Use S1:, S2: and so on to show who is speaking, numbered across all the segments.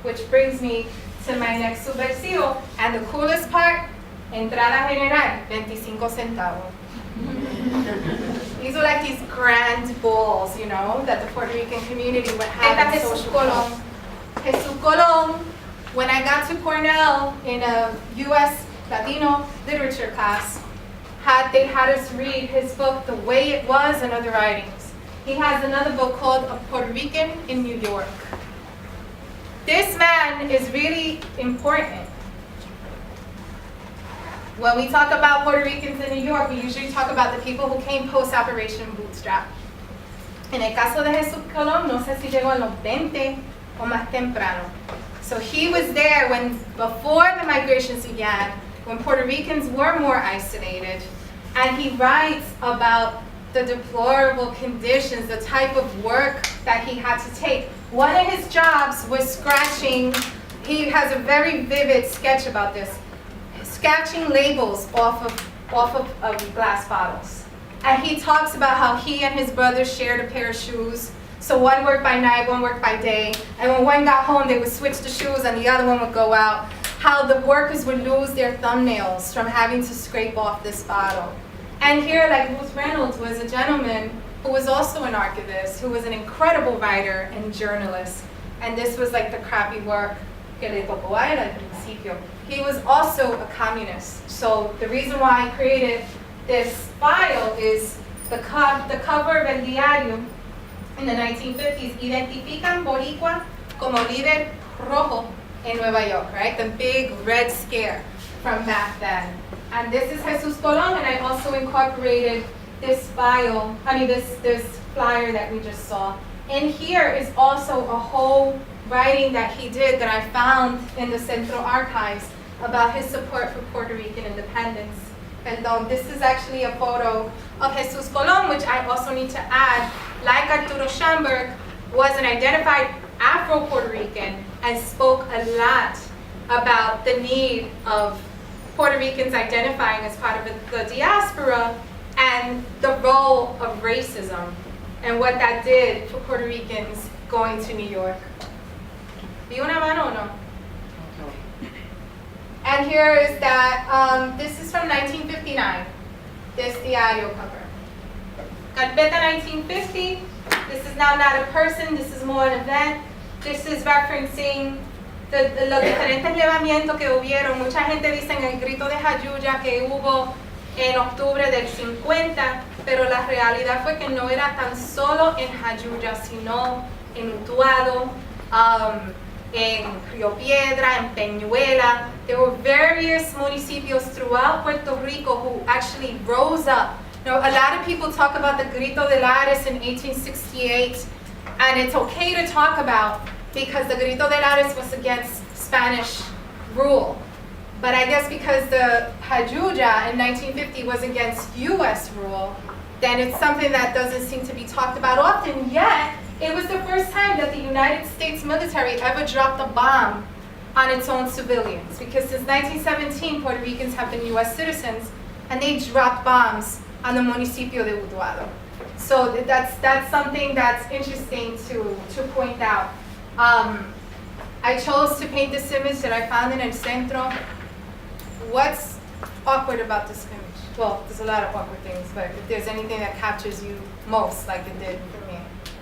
S1: which brings me to my next subversivo. And the coolest part, entrada general, 25 centavos. These are like these grand balls, you know, that the Puerto Rican community would have in social clubs. Jesus Colón, when I got to Cornell in a U.S. Latino literature class, they had us read his book, The Way It Was, and Other Writings. He has another book called A Puerto Rican in New York. This man is really important. When we talk about Puerto Ricans in New York, we usually talk about the people who came post-Operation Bootstrap. En el caso de Jesus Colón, no sé si llegó en los 20 o más temprano. So he was there before the migrations began, when Puerto Ricans were more isolated. And he writes about the deplorable conditions, the type of work that he had to take. One of his jobs was scratching. He has a very vivid sketch about this. Scratching labels off of glass bottles. And he talks about how he and his brother shared a pair of shoes. So one worked by night, one worked by day. And when one got home, they would switch the shoes and the other one would go out. How the workers would lose their thumbnails from having to scrape off this bottle. And here, like Ruth Reynolds was a gentleman who was also an archivist, who was an incredible writer and journalist. And this was like the crappy work que le tocó a él al principio. He was also a communist. So the reason why I created this file is the cover of El Diario in the 1950s, identifican Boricua como líder rojo in Nueva York, right? The big red scare from back then. And this is Jesus Colón, and I also incorporated this file, this flyer that we just saw. And here is also a whole writing that he did that I found in the Central Archives about his support for Puerto Rican independence. And this is actually a photo of Jesus Colón, which I also need to add, like Arturo Schomburg, was an identified Afro-Puerto Rican and spoke a lot about the need of Puerto Ricans identifying as part of the diaspora and the role of racism and what that did for Puerto Ricans going to New York. ¿Vi una mano o no? And here is that, this is from 1959, this diario cover. Carpeta 1950, this is now not a person, this is more an event. This is referencing los diferentes levantamientos que hubieron. Mucha gente dice en el grito de Jayuya que hubo en octubre del 50, pero la realidad fue que no era tan solo en Jayuya, sino en Utuado, en Río Piedra, en Peñuela. There were various municipios throughout Puerto Rico who actually rose up. You know, a lot of people talk about the Grito de Lares in 1868, and it's okay to talk about because the Grito de Lares was against Spanish rule. But I guess because the Jayuya in 1950 was against US rule, then it's something that doesn't seem to be talked about often, yet it was the first time that the United States military ever dropped a bomb on its own civilians. Because since 1917, Puerto Ricans have been US citizens, and they dropped bombs on the municipio de Utuado. So that's something that's interesting to point out. I chose to paint this image that I found in El Centro. What's awkward about this image? Well, there's a lot of awkward things, but if there's anything that captures you most, like it did for me.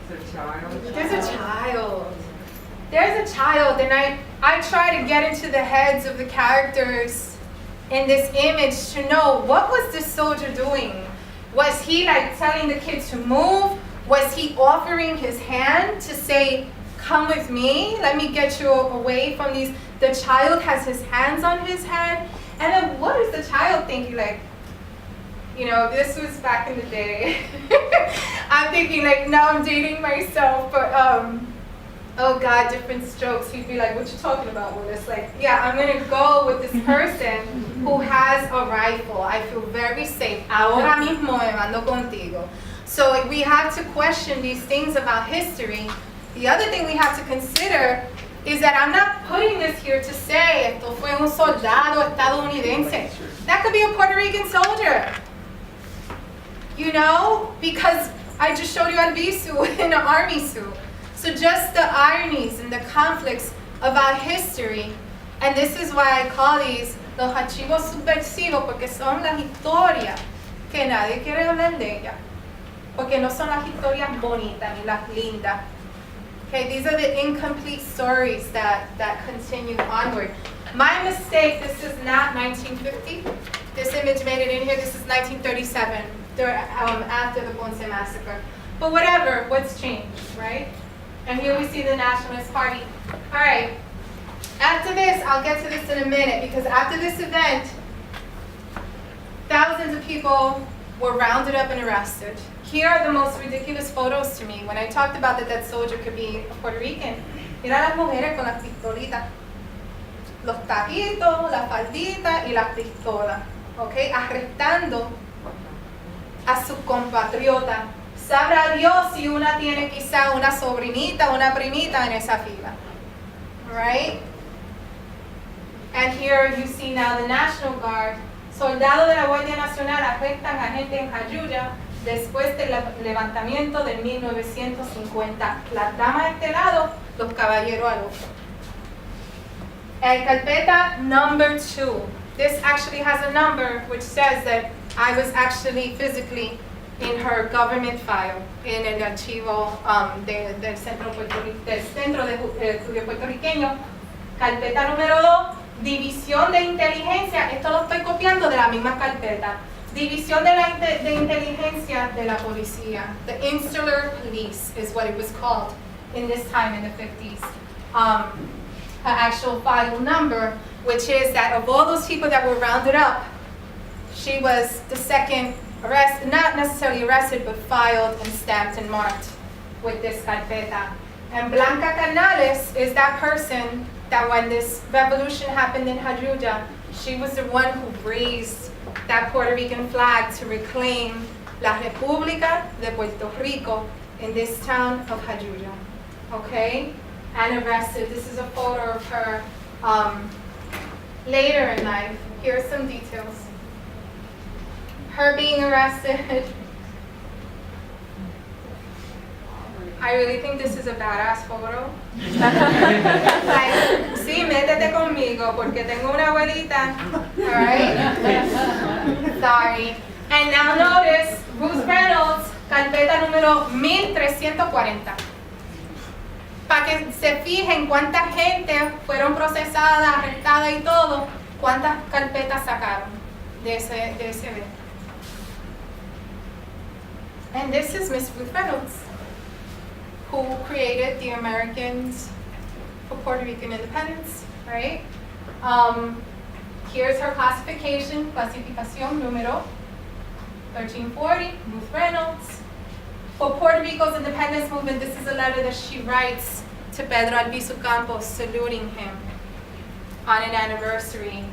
S2: There's a child.
S1: There's a child. There's a child, and I try to get into the heads of the characters in this image to know, what was this soldier doing? Was he like telling the kids to move? Was he offering his hand to say, come with me, let me get you away from these? The child has his hands on his head, and then what is the child thinking? Like, you know, this was back in the day. I'm thinking like, now I'm dating myself, but oh God, different strokes. He'd be like, what you talking about, Willis? Like, yeah, I'm gonna go with this person who has a rifle. I feel very safe. Ahora mismo me mando contigo. So we have to question these things about history. The other thing we have to consider is that I'm not putting this here to say esto fue un soldado estadounidense. That could be a Puerto Rican soldier. You know, because I just showed you Albizu in an army suit. So just the ironies and the conflicts about history. And this is why I call these los archivos subversivos, porque son las historias que nadie quiere hablar de ellas. Porque no son las historias bonitas ni las lindas. Okay, these are the incomplete stories that continue onward. My mistake, this is not 1950. This image made it in here, this is 1937, after the Ponce Massacre. But whatever, what's changed, right? And here we see the Nationalist Party. All right, after this, I'll get to this in a minute, because after this event, thousands of people were rounded up and arrested. Here are the most ridiculous photos to me. When I talked about that soldier could be a Puerto Rican, mira las mujeres con las pistolitas. Los taquitos, la faldita y las pistolas. Okay? Arrestando a sus compatriotas. Sabrá Dios si una tiene quizá una sobrinita, una primita en esa fila. Right? And here you see now the National Guard. Soldados de la Guardia Nacional arrestan a gente en Jayuya después del levantamiento de 1950. Las damas a este lado, los caballeros al otro. Carpeta number 2. This actually has a number which says that I was actually physically in her government file, en el archivo del Centro de Estudio Puertorriqueño. Carpeta número 2, División de Inteligencia. Esto lo estoy copiando de la misma carpeta. División de Inteligencia de la Policía. The Insular Police is what it was called in this time in the 50s. Her actual file number, which is that of all those people that were rounded up, she was the second arrested, not necessarily arrested, but filed and stamped and marked with this carpeta. And Blanca Canales is that person that when this revolution happened in Jayuya, she was the one who raised that Puerto Rican flag to reclaim La República de Puerto Rico in this town of Jayuya. Okay? And arrested. This is a photo of her later in life. Here are some details. Her being arrested. I really think this is a badass photo. Like, sí, métete conmigo porque tengo una abuelita. Alright? Sorry. And now notice, Ruth Reynolds, carpeta número 1340. Para que se fijen cuánta gente fueron procesadas, arrestadas y todo, cuántas carpetas sacaron de ese evento. And this is Miss Ruth Reynolds, who created the Americans for Puerto Rican independence, right? Here's her classification, clasificación número 1340, Ruth Reynolds. For Puerto Rico's independence movement, this is a letter that she writes to Pedro Albizu Campos, saluting him on an anniversary.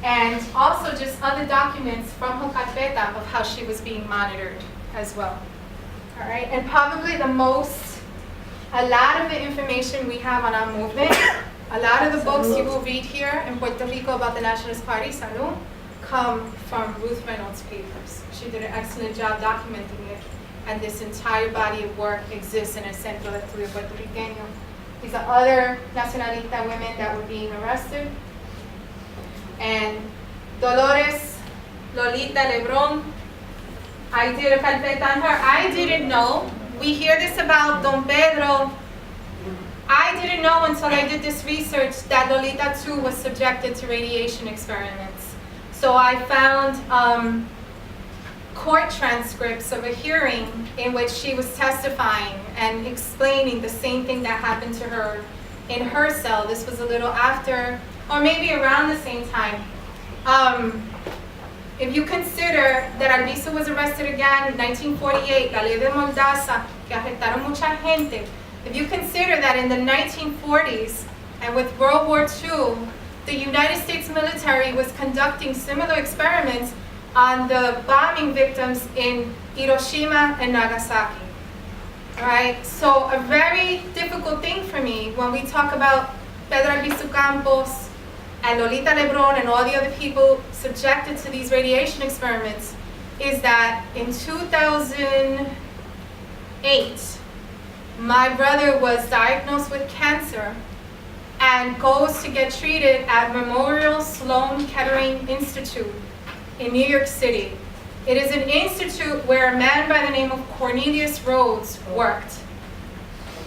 S1: And also just other documents from her carpeta of how she was being monitored as well. All right, and probably a lot of the information we have on our movement, a lot of the books you will read here in Puerto Rico about the Nationalist Party, Salud, come from Ruth Reynolds' papers. She did an excellent job documenting it, and this entire body of work exists in el Centro de Estudio Puertorriqueño. These are other nacionalista women that were being arrested. And Dolores Lolita Lebron, I did a carpeta on her. I didn't know. We hear this about Don Pedro. I didn't know until I did this research that Lolita too was subjected to radiation experiments. So I found court transcripts of a hearing in which she was testifying and explaining the same thing that happened to her in her cell. This was a little after, or maybe around the same time. If you consider that Albizu was arrested again in 1948, la ley de Mordaza, que arrestaron mucha gente, if you consider that in the 1940s and with World War II, the United States military was conducting similar experiments on the bombing victims in Hiroshima and Nagasaki. Right? So a very difficult thing for me when we talk about Pedro Albizu Campos and Lolita Lebron and all the other people subjected to these radiation experiments is that in 2008, my brother was diagnosed with cancer and goes to get treated at Memorial Sloan Kettering Institute in New York City. It is an institute where a man by the name of Cornelius Rhodes worked.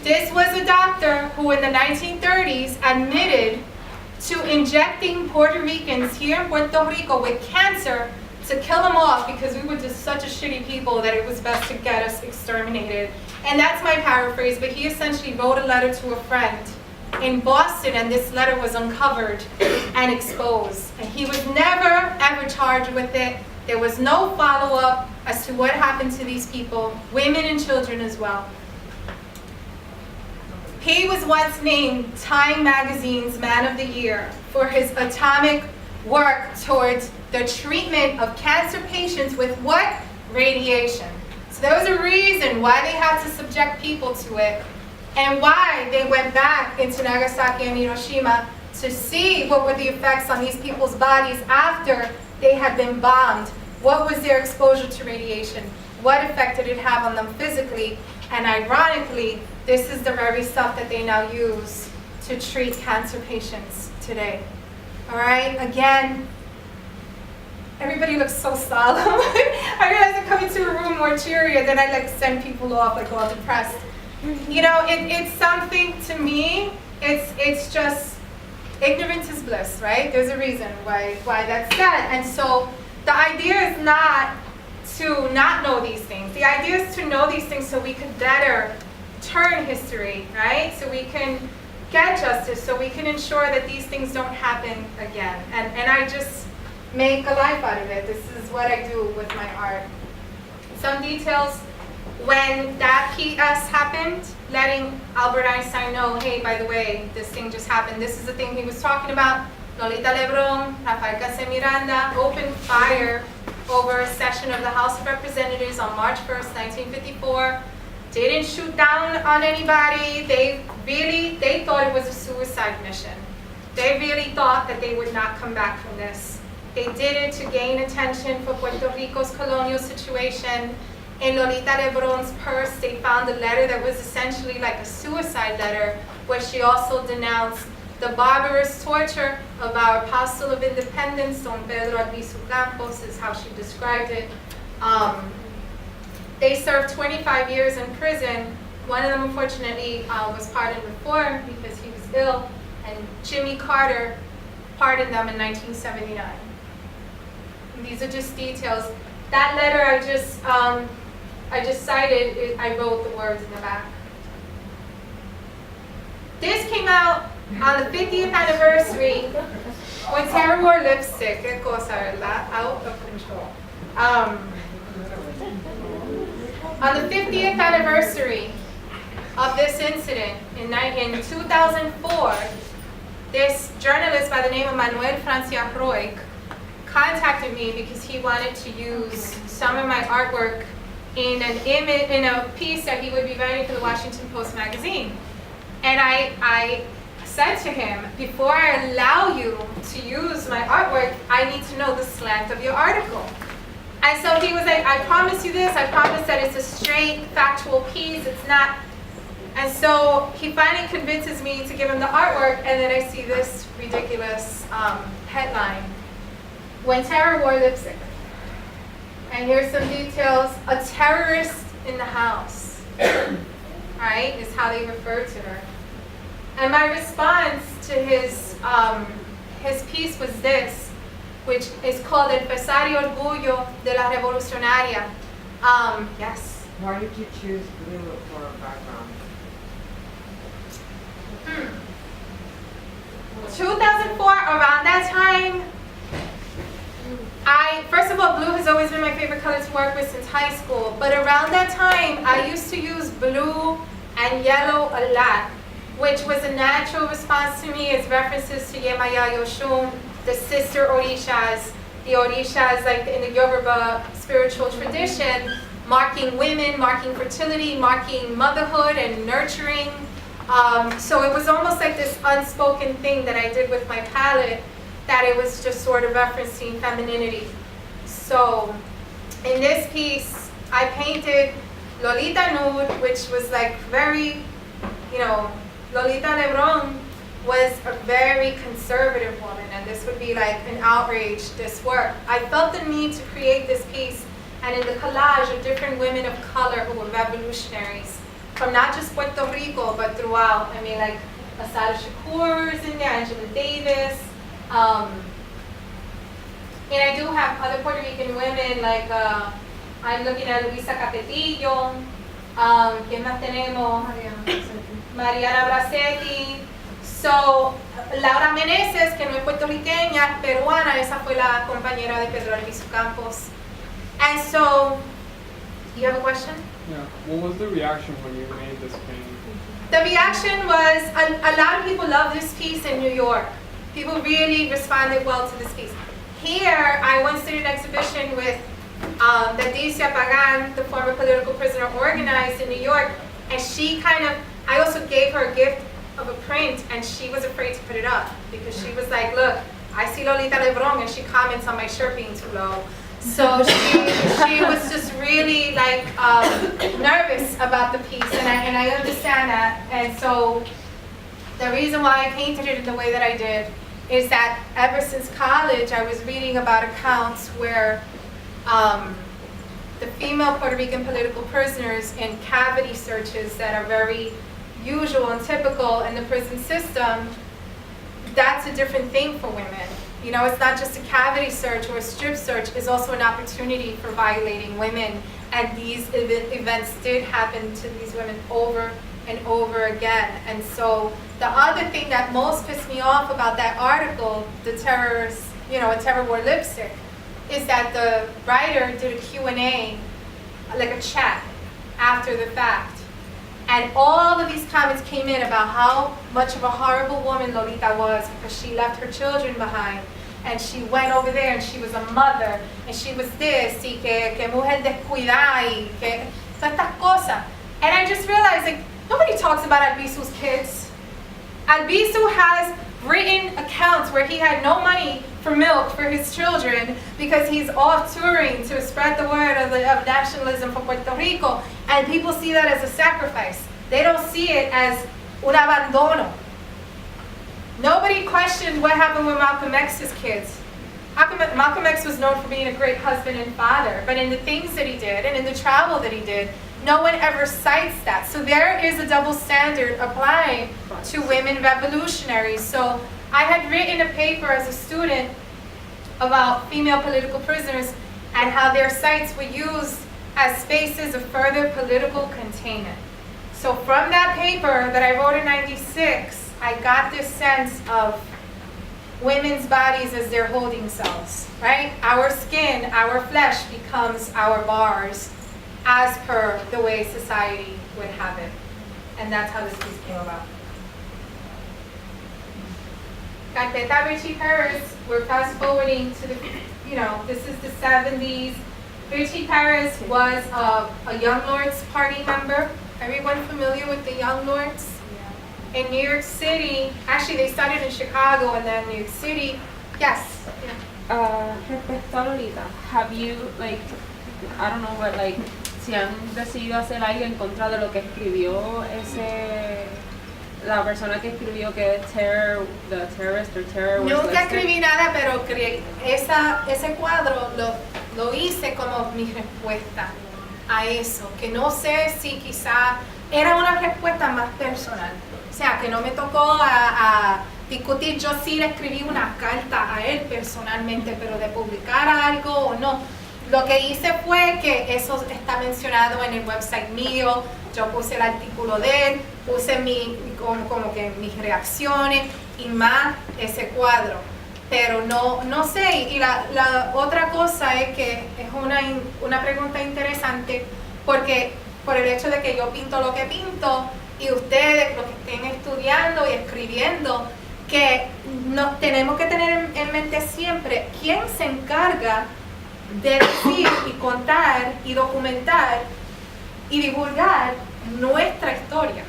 S1: This was a doctor who in the 1930s admitted to injecting Puerto Ricans here in Puerto Rico with cancer to kill them off because we were just such a shitty people that it was best to get us exterminated. And that's my paraphrase, but he essentially wrote a letter to a friend in Boston, and this letter was uncovered and exposed. And he was never, ever charged with it. There was no follow-up as to what happened to these people, women and children as well. He was once named Time Magazine's Man of the Year for his atomic work towards the treatment of cancer patients with what? Radiation. So there was a reason why they had to subject people to it, and why they went back into Nagasaki and Hiroshima to see what were the effects on these people's bodies after they had been bombed. What was their exposure to radiation? What effect did it have on them physically? And ironically, this is the very stuff that they now use to treat cancer patients today. All right, again, everybody looks so solemn. I realize I come into a room more cheerier, then I like send people off like all depressed. You know, it's something to me, it's just, ignorance is bliss, right? There's a reason why that's said. And so the idea is not to not know these things. The idea is to know these things so we could better turn history, right? So we can get justice, so we can ensure that these things don't happen again. And I just make a life out of it. This is what I do with my art. Some details, when that PS happened, letting Albert Einstein know, hey, by the way, this thing just happened. This is the thing he was talking about. Lolita Lebron, Rafael García Miranda opened fire over a session of the House of Representatives on March 1st, 1954. Didn't shoot down on anybody. They thought it was a suicide mission. They really thought that they would not come back from this. They did it to gain attention for Puerto Rico's colonial situation. In Lolita Lebron's purse, they found a letter that was essentially like a suicide letter, where she also denounced the barbarous torture of our apostle of independence, Don Pedro Albizu Campos, is how she described it. They served 25 years in prison. One of them, unfortunately, was pardoned before because he was ill, and Jimmy Carter pardoned them in 1979. And these are just details. That letter I just cited, I wrote the words in the back. This came out on the 50th anniversary when Tara wore lipstick. Qué cosa, ¿verdad? Out of control. On the 50th anniversary of this incident in 2004, this journalist by the name of Manuel Francia Roig contacted me because he wanted to use some of my artwork in a piece that he would be writing for the Washington Post magazine. And I said to him, before I allow you to use my artwork, I need to know the slant of your article. And so he was like, I promise you this, I promise that it's a straight, factual piece, it's not. And so he finally convinces me to give him the artwork, and then I see this ridiculous headline, When Terror Wore Lipstick. And here's some details, a terrorist in the house, right, is how they refer to her. And my response to his piece was this, which is called El pesar y orgullo de la revolucionaria. Yes?
S2: Why did you choose blue for a background?
S1: 2004, around that time, first of all, blue has always been my favorite color to work with since high school, but around that time, I used to use blue and yellow a lot, which was a natural response to me as references to Yemaya Yoshun, the sister Orishas, the Orishas like in the Yoruba spiritual tradition, marking women, marking fertility, marking motherhood and nurturing. So it was almost like this unspoken thing that I did with my palette, that it was just sort of referencing femininity. So in this piece, I painted Lolita nude, which was like very, Lolita Lebron was a very conservative woman, and this would be like an outrage, this work. I felt the need to create this piece, and in the collage of different women of color who were revolutionaries, from not just Puerto Rico, but throughout. I mean, like Asada Shakur is in there, Angela Davis, and I do have other Puerto Rican women, like I'm looking at Luisa Capetillo, ¿quién más tenemos? Mariana Bracetti. So, Laura Meneses, que no es puertorriqueña, es peruana, esa fue la compañera de Pedro Albizu Campos. And so, you have a question?
S3: Yeah. What was the reaction when you made this painting?
S1: The reaction was, a lot of people love this piece in New York. People really responded well to this piece. Here, I once did an exhibition with Leticia Pagan, the former political prisoner, organized in New York, and she I also gave her a gift of a print, and she was afraid to put it up, because she was like, look, I see Lolita Lebron, and she comments on my shirt being too low. So she was just really like nervous about the piece, and I understand that. And so the reason why I painted it in the way that I did is that ever since college, I was reading about accounts where the female Puerto Rican political prisoners in cavity searches that are very usual and typical in the prison system, that's a different thing for women. You know, it's not just a cavity search or a strip search, it's also an opportunity for violating women. And these events did happen to these women over and over again. And so the other thing that most pissed me off about that article, the terrors, you know, a terror wore lipstick, is that the writer did a Q&A, like a chat, after the fact. And all of these comments came in about how much of a horrible woman Lolita was, because she left her children behind, and she went over there and she was a mother, and she was this, y que mujer descuidada, y que todas estas cosas. And I just realized, like, nobody talks about Albizu's kids. Albizu has written accounts where he had no money for milk for his children because he's off touring to spread the word of nationalism for Puerto Rico, and people see that as a sacrifice. They don't see it as un abandono. Nobody questioned what happened with Malcolm X's kids. Malcolm X was known for being a great husband and father, but in the things that he did and in the travel that he did, no one ever cites that. So there is a double standard applying to women revolutionaries. So I had written a paper as a student about female political prisoners and how their sites were used as spaces of further political containment. So from that paper that I wrote in '96, I got this sense of women's bodies as their holding cells, right? Our skin, our flesh becomes our bars as per the way society would have it. And that's how this piece came about. Carpeta Richie Paris, we're fast forwarding to the, you know, this is the 70s. Richie Paris was a Young Lords Party member. Everyone familiar with the Young Lords? Yeah. In New York City, actually they started in Chicago and then New York City. Yes. Yeah.
S4: Respecto a Lolita, have you, like, I don't know what, like, si han decidido hacer algo en contra de lo que escribió la persona que escribió que es the terrorist or terror.
S1: Nunca escribí nada, pero ese cuadro lo hice como mi respuesta a eso, que no sé si quizá era una respuesta más personal. O sea, que no me tocó a discutir, yo sí le escribí una carta a él personalmente, pero de publicar algo o no. Lo que hice fue que eso está mencionado en el website mío, yo puse el artículo de él, puse como que mis reacciones y más ese cuadro. Pero no sé, y la otra cosa es que es una pregunta interesante, porque por el hecho de que yo pinto lo que pinto y ustedes, los que estén estudiando y escribiendo, que tenemos que tener en mente siempre quién se encarga de decir y contar y documentar y divulgar nuestra historia.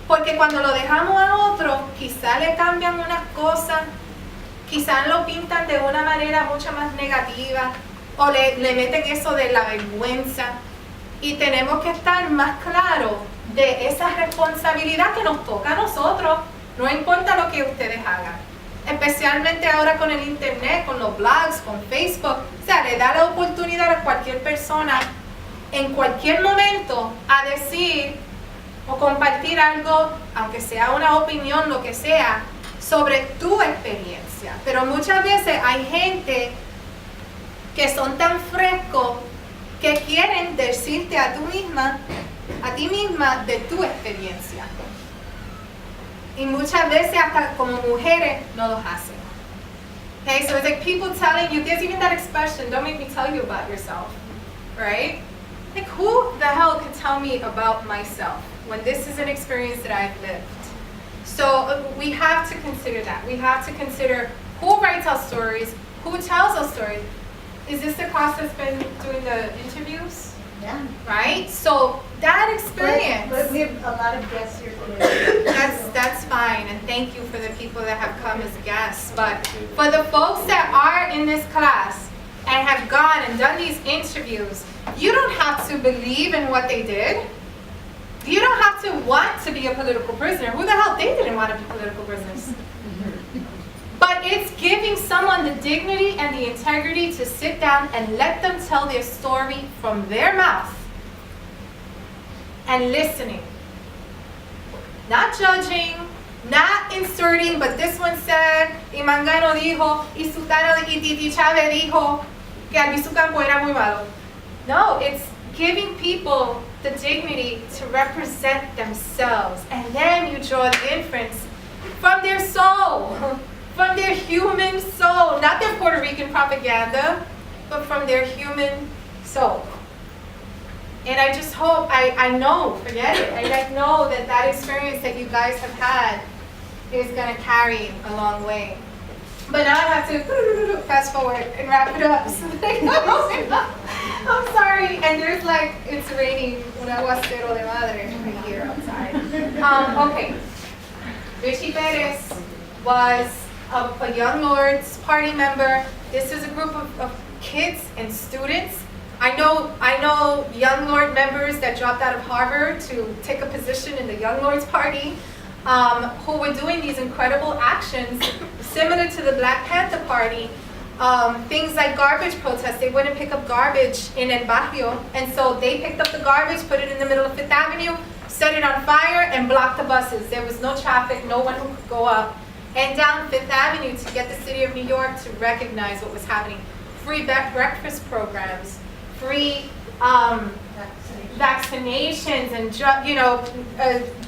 S1: Porque cuando lo dejamos a otro, quizá le cambian unas cosas, quizá lo pintan de una manera mucho más negativa o le meten eso de la vergüenza, y tenemos que estar más claros de esa responsabilidad que nos toca a nosotros No importa lo que ustedes hagan. Especialmente ahora con el internet, con los blogs, con Facebook. O sea, le da la oportunidad a cualquier persona en cualquier momento a decir o compartir algo, aunque sea una opinión, lo que sea, sobre tu experiencia. Pero muchas veces hay gente que son tan frescos que quieren decirte a ti misma de tu experiencia. Y muchas veces hasta como mujeres no los hacen. Okay, so it's like people telling you, there's even that expression, don't make me tell you about yourself, right? Like, who the hell can tell me about myself when this is an experience that I've lived? So we have to consider that. We have to consider who writes our stories, who tells our stories. Is this the class that's been doing the interviews?
S5: Yeah.
S1: Right? So that experience.
S5: But we have a lot of guests here today.
S1: That's fine, and thank you for the people that have come as guests. But for the folks that are in this class and have gone and done these interviews, you don't have to believe in what they did. You don't have to want to be a political prisoner. Who the hell, they didn't want to be political prisoners. But it's giving someone the dignity and the integrity to sit down and let them tell their story from their mouth. And listening. Not judging, not inserting, but this one said, y Mangano dijo, y Sutano y Titi Chávez dijo, que Albizu Campo era muy malo. No, it's giving people the dignity to represent themselves. And then you draw the inference from their soul, from their human soul, not their Puerto Rican propaganda, but from their human soul. And I just hope, I know, forget it, I know that that experience that you guys have had is going to carry a long way. But now I have to fast forward and wrap it up. So I'm sorry, and there's like, it's raining, un aguacero de madre right here outside. Okay, Richie Perez was a Young Lords Party member. This is a group of kids and students. I know Young Lord members that dropped out of Harvard to take a position in the Young Lords Party, who were doing these incredible actions similar to the Black Panther Party. Things like garbage protests. They wouldn't pick up garbage in El Barrio, and so they picked up the garbage, put it in the middle of Fifth Avenue, set it on fire, and blocked the buses. There was no traffic, no one who could go up and down Fifth Avenue to get the city of New York to recognize what was happening. Free breakfast programs, free vaccinations and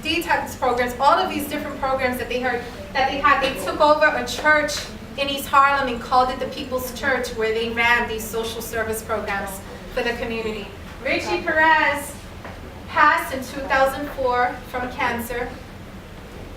S1: detox programs, all of these different programs that they had. They took over a church in East Harlem and called it the People's Church, where they ran these social service programs for the community. Richie Perez passed in 2004 from cancer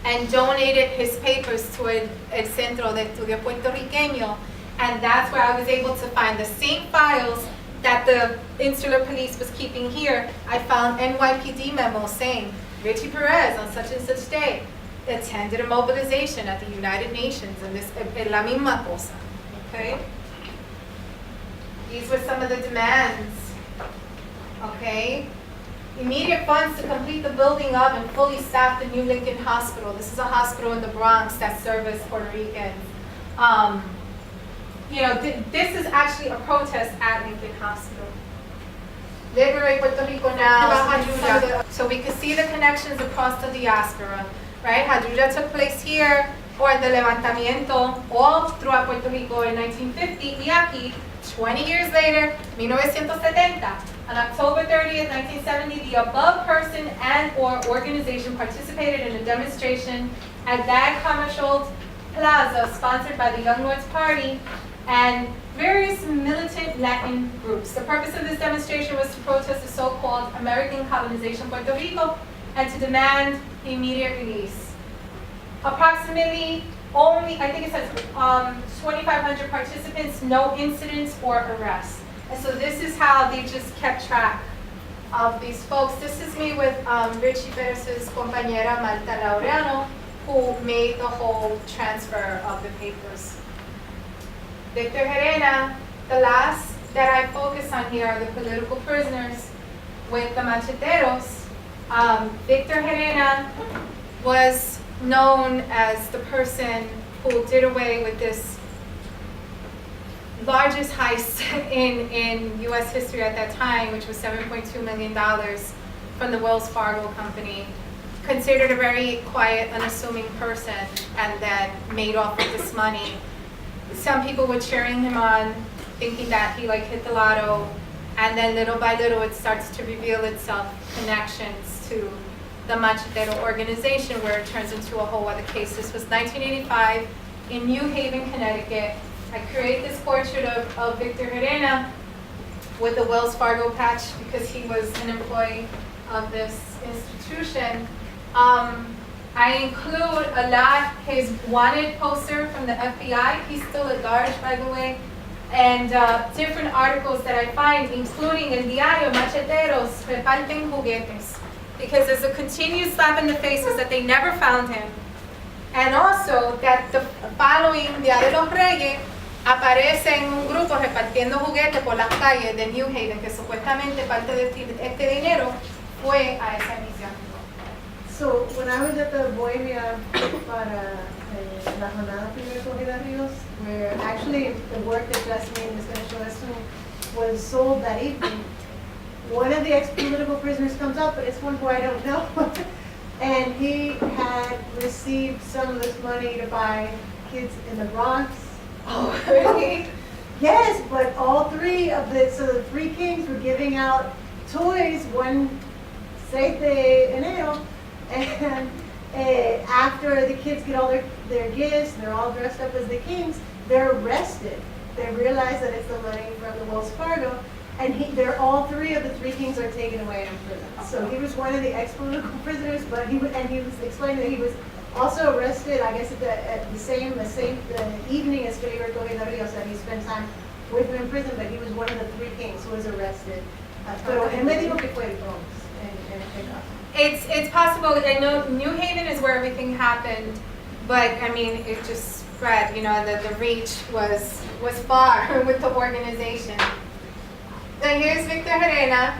S1: and donated his papers to El Centro de Estudio Puertorriqueño, and that's where I was able to find the same files that the Insular Police was keeping here. I found NYPD memos saying, Richie Perez on such and such day attended a mobilization at the United Nations, and this es la misma cosa, okay? These were some of the demands, okay? Immediate funds to complete the building of and fully staff the new Lincoln Hospital. This is a hospital in the Bronx that serves Puerto Ricans. This is actually a protest at Lincoln Hospital. Liberate Puerto Rico now. So we could see the connections across the diaspora, right? Hadruya took place here, or the levantamiento all throughout Puerto Rico in 1950, y aquí, 20 years later, 1970, on October 30th, 1970, the above person and or organization participated in a demonstration at Dag Hammarskjöld Plaza, sponsored by the Young Lords Party and various militant Latin groups. The purpose of this demonstration was to protest the so-called American colonization of Puerto Rico and to demand the immediate release. Approximately only, I think it says 2,500 participants, no incidents or arrests. And so this is how they just kept track of these folks. This is me with Richie Perez's compañera Marta Laureano, who made the whole transfer of the papers. Victor Herena, the last that I focus on here are the political prisoners with the macheteros. Victor Herena was known as the person who did away with this largest heist in U.S. history at that time, which was $7.2 million from the Wells Fargo company. Considered a very quiet, unassuming person, and then made off with this money. Some people were cheering him on, thinking that he hit the lotto, and then little by little it starts to reveal itself connections to the Machetero organization, where it turns into a whole other case. This was 1985 in New Haven, Connecticut. I created this portrait of Victor Herna with the Wells Fargo patch because he was an employee of this institution. I include a lot his wanted poster from the FBI. He's still at large, by the way. And different articles that I find, including El Diario, Macheteros reparten juguetes. Because there's a continued slap in the faces that they never found him. And also that the following Día de los Reyes aparece en un grupo repartiendo juguetes por las calles de New Haven, que supuestamente parte de este dinero fue a esa misión.
S5: So when I was at the Bohemia para la Jornada Filiberto Ojeda Ríos, where actually the work that Yasmi is going to show us soon was sold that evening, one of the ex-political prisoners comes up, but it's one who I don't know, and he had received some of this money to buy kids in the Bronx.
S1: Oh, really?
S5: Yes, but all three of the three kings were giving out toys one 6 de enero. And after the kids get all their gifts and they're all dressed up as the kings, they're arrested. They realize that it's the money from the Wells Fargo, and they're all three of the three kings are taken away in prison. So he was one of the ex-political prisoners, but he was explaining that he was also arrested, I guess, at the same evening as Filiberto Ojeda Ríos, that he spent time with him in prison, but he was one of the three kings who was arrested. Pero él me dijo que fue el Bronx en este caso.
S1: It's possible. I know New Haven is where everything happened, but I mean, it just spread. You know, the reach was far with the organization. Then here's Victor Herna,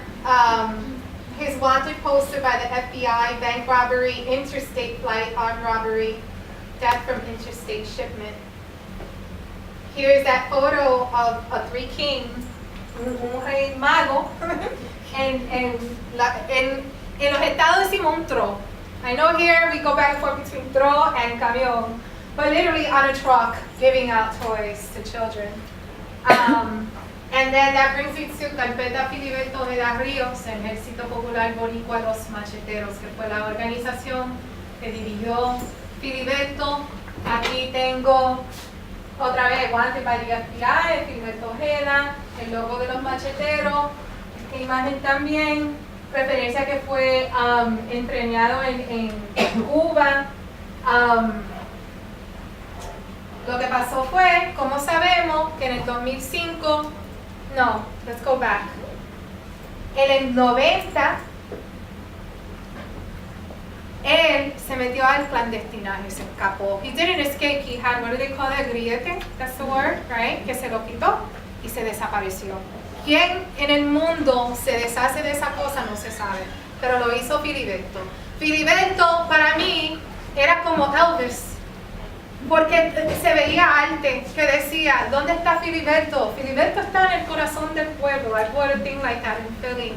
S1: his wanted poster by the FBI: bank robbery, interstate flight, armed robbery, death from interstate shipment. Here's that photo of three kings, un rey mago, en los estados decimos un tro. I know here we go back and forth between tro and camión, but literally on a truck giving out toys to children. And then that brings me to Carpeta Filiberto Ojeda Ríos, Ejército Popular Boricua Los Macheteros, que fue la organización que dirigió Filiberto. Aquí tengo otra vez guante para el FBI, Filiberto Ojeda, el logo de los macheteros, esta imagen también. Referencia que fue entrenado en Cuba. Lo que pasó fue, como sabemos, que en el 2005, no, let's go back. En el 90, él se metió al clandestinaje, se escapó. He didn't escape, he had, what do they call it, grillete, that's the word, right? Que se lo quitó y se desapareció. ¿Quién en el mundo se deshace de esa cosa? No se sabe, pero lo hizo Filiberto. Filiberto para mí era como Elvis, porque se veía arte que decía, ¿dónde está Filiberto? Filiberto está en el corazón del pueblo. I bought a thing like that in Philly.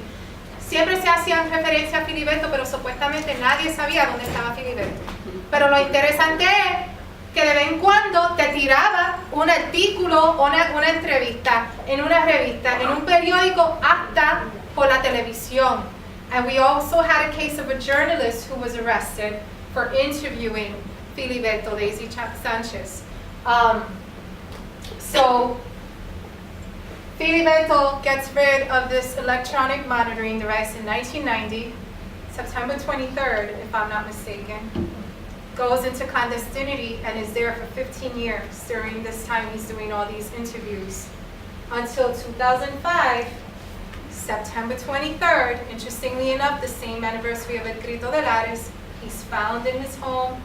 S1: Siempre se hacían referencia a Filiberto, pero supuestamente nadie sabía dónde estaba Filiberto. Pero lo interesante es que de vez en cuando te tiraba un artículo o una entrevista en una revista, en un periódico, hasta por la televisión. And we also had a case of a journalist who was arrested for interviewing Filiberto, Daisy Sanchez. So Filiberto gets rid of this electronic monitoring device in 1990, September 23rd, if I'm not mistaken. Goes into clandestinity and is there for 15 years. During this time, he's doing all these interviews. Until 2005, September 23rd, interestingly enough, the same anniversary of El Grito de Lares, he's found in his home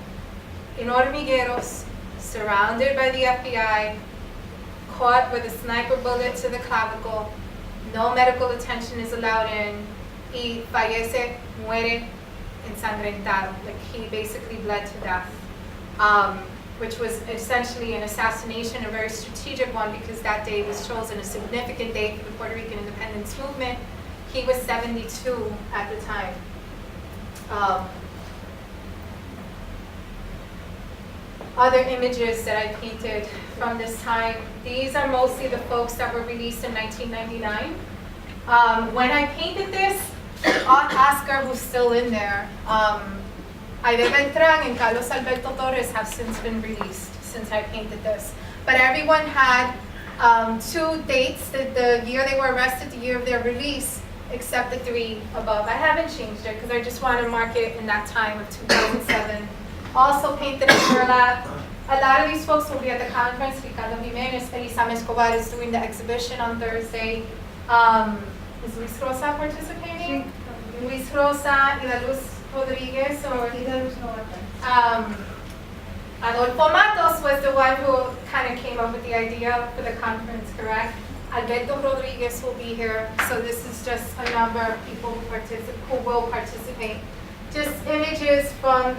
S1: in Hormigueros, surrounded by the FBI, caught with a sniper bullet to the clavicle. No medical attention is allowed in. Y fallece, muere ensangrentado. Like he basically bled to death, which was essentially an assassination, a very strategic one, because that day was chosen a significant day for the Puerto Rican independence movement. He was 72 at the time. Other images that I painted from this time, these are mostly the folks that were released in 1999. When I painted this, Oscar, who's still in there, Aide Beltran and Carlos Alberto Torres have since been released since I painted this. But everyone had 2 dates, the year they were arrested, the year of their release, except the 3 above. I haven't changed it because I just want to mark it in that time of 2007. Also painted in burlap. A lot of these folks will be at the conference. Ricardo Jimenez, Elisa Escobar is doing the exhibition on Thursday. Is Luis Rosa participating? Luis Rosa, Ida Luz Rodriguez, or Adolfo Matos was the one who kind of came up with the idea for the conference, correct? Alberto Rodriguez will be here, so this is just a number of people who will participate. Just images from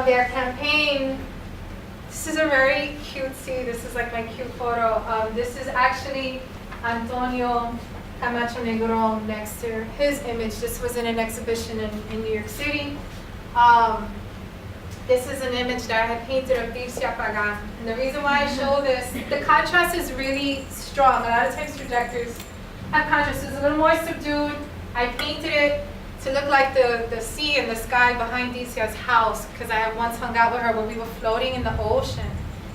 S1: their campaign. This is a very cutesy, this is like my cute photo. This is actually Antonio Camacho Negron next to his image. This was in an exhibition in New York City. This is an image that I had painted of Dircia Pagan. And the reason why I show this, the contrast is really strong. A lot of times projectors have contrast. It's a little more subdued. I painted it to look like the sea and the sky behind Dircia's house, because I once hung out with her when we were floating in the ocean.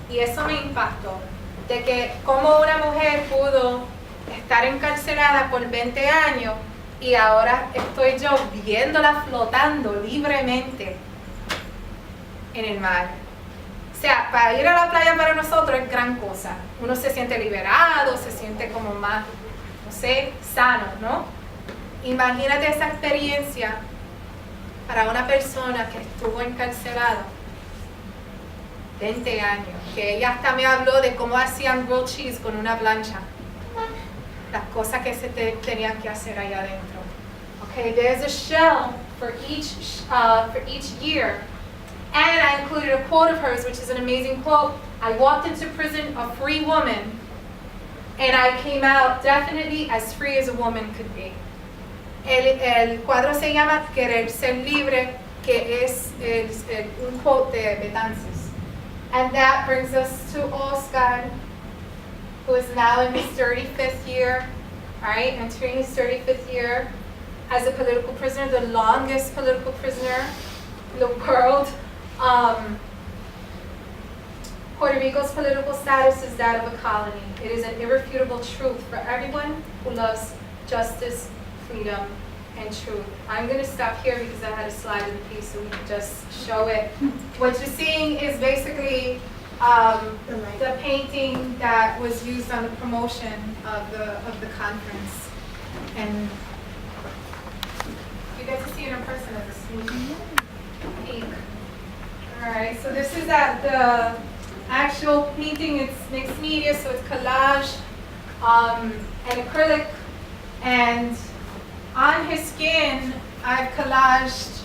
S1: Y eso me impactó, de que como una mujer pudo estar encarcelada por 20 años y ahora estoy yo viéndola flotando libremente en el mar. O sea, para ir a la playa para nosotros es gran cosa. Uno se siente liberado, se siente como más, no sé, sano, ¿no? Imagínate esa experiencia para una persona que estuvo encarcelada 20 años, que ella hasta me habló de cómo hacían grilled cheese con una plancha, las cosas que se tenían que hacer ahí adentro. Okay, there's a shell for each year, and I included a quote of hers, which is an amazing quote. I walked into prison a free woman, and I came out definitely as free as a woman could be. El cuadro se llama Querer ser libre, que es un quote de Betances. And that brings us to Oscar, who is now in his 35th year, all right, entering his 35th year as a political prisoner, the longest political prisoner in the world. Puerto Rico's political status is that of a colony. It is an irrefutable truth for everyone who loves justice, freedom, and truth. I'm going to stop here because I had a slide in the piece so we can just show it. What you're seeing is basically the painting that was used on the promotion of the conference. And you get to see it in person as a sneak peek. Alright, so this is the actual painting. It's mixed media, so it's collage and acrylic. And on his skin, I've collaged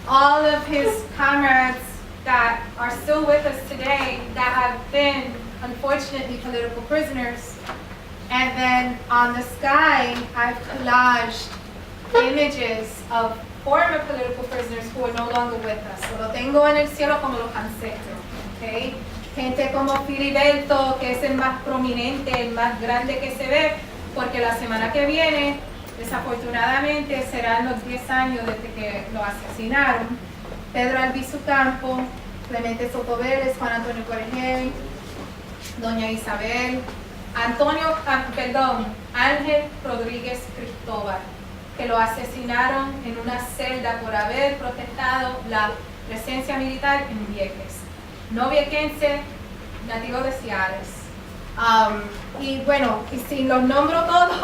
S1: all of his comrades that are still with us today that have been, unfortunately, political prisoners. And then on the sky, I've collaged images of former political prisoners who are no longer with us. So lo tengo en el cielo como lo cansé, okay? Gente como Filiberto, que es el más prominente, el más grande que se ve, porque la semana que viene, desafortunadamente, serán los 10 años desde que lo asesinaron. Pedro Albizu Campo, Clemente Soto Vélez, Juan Antonio Corregel, Doña Isabel, Ángel Rodríguez Cristóbal, que lo asesinaron en una celda por haber protestado la presencia militar en Vieques. No viequense, nativo de Ciales. Y bueno, y si los nombro todos,